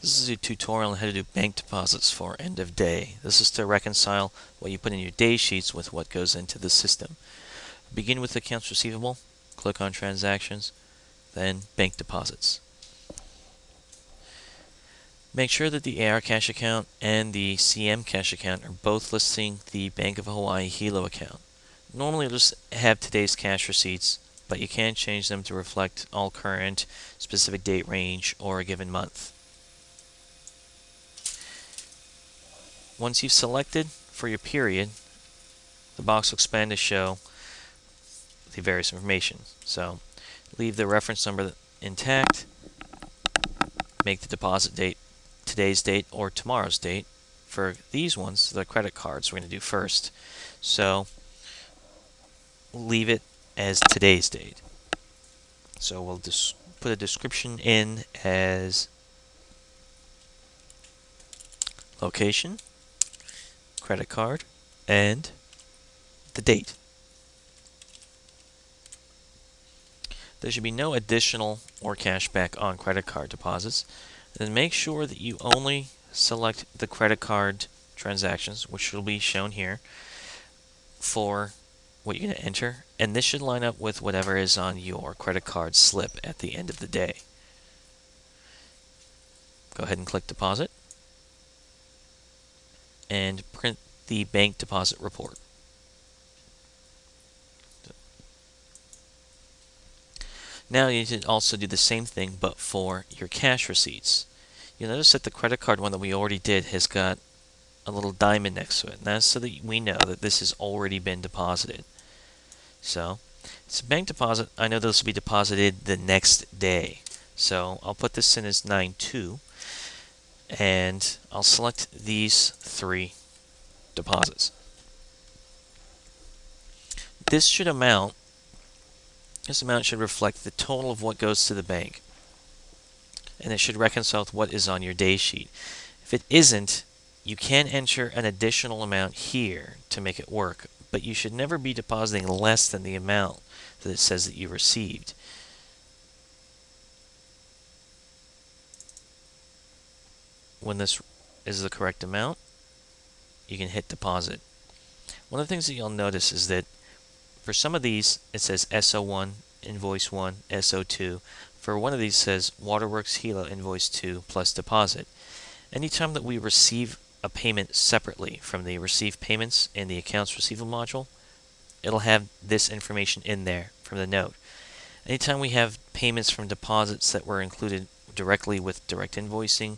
This is a tutorial on how to do bank deposits for end of day. This is to reconcile what you put in your day sheets with what goes into the system. Begin with accounts receivable, click on transactions, then bank deposits. Make sure that the AR cash account and the CM cash account are both listing the Bank of Hawaii Hilo account. Normally you'll just have today's cash receipts, but you can change them to reflect all current, specific date range, or a given month. Once you've selected for your period, the box will expand to show the various information. So leave the reference number intact, make the deposit date today's date or tomorrow's date. For these ones, the credit cards we're going to do first. So leave it as today's date. So we'll just put a description in as location, credit card, and the date. There should be no additional or cashback on credit card deposits. Then make sure that you only select the credit card transactions, which will be shown here, for what you're going to enter. And this should line up with whatever is on your credit card slip at the end of the day. Go ahead and click deposit and print the bank deposit report. Now you need to also do the same thing but for your cash receipts. You'll notice that the credit card one that we already did has got a little diamond next to it. And that's so that we know that this has already been deposited. So it's a bank deposit. I know this will be deposited the next day. So I'll put this in as 9/2 and I'll select these 3 deposits. This amount should reflect the total of what goes to the bank. And it should reconcile with what is on your day sheet. If it isn't, you can enter an additional amount here to make it work, but you should never be depositing less than the amount that it says that you received. When this is the correct amount, you can hit deposit. One of the things that you'll notice is that for some of these, it says SO1, Invoice 1, SO2. For one of these, it says Waterworks Hilo Invoice 2 plus deposit. Anytime that we receive a payment separately from the Receive Payments in the Accounts Receivable module, it'll have this information in there from the note. Anytime we have payments from deposits that were included directly with direct invoicing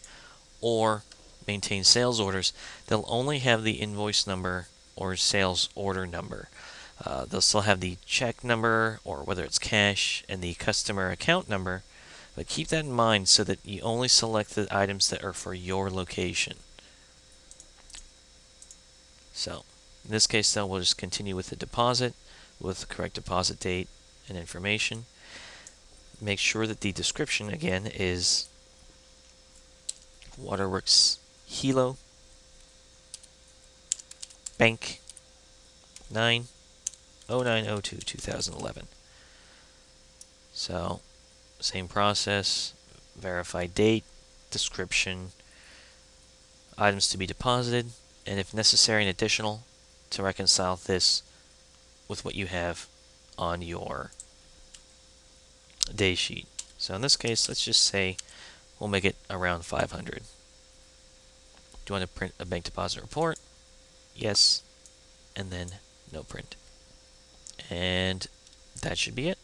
or maintain sales orders, they'll only have the invoice number or sales order number. They'll still have the check number or whether it's cash and the customer account number, but keep that in mind so that you only select the items that are for your location. So in this case though, we'll just continue with the deposit with the correct deposit date and information. Make sure that the description again is Waterworks Hilo Bank 9/09/02/2011. So same process, verify date, description, items to be deposited, and if necessary an additional to reconcile this with what you have on your day sheet. So in this case, let's just say we'll make it around 500. Do you want to print a bank deposit report? Yes, and then no print. And that should be it.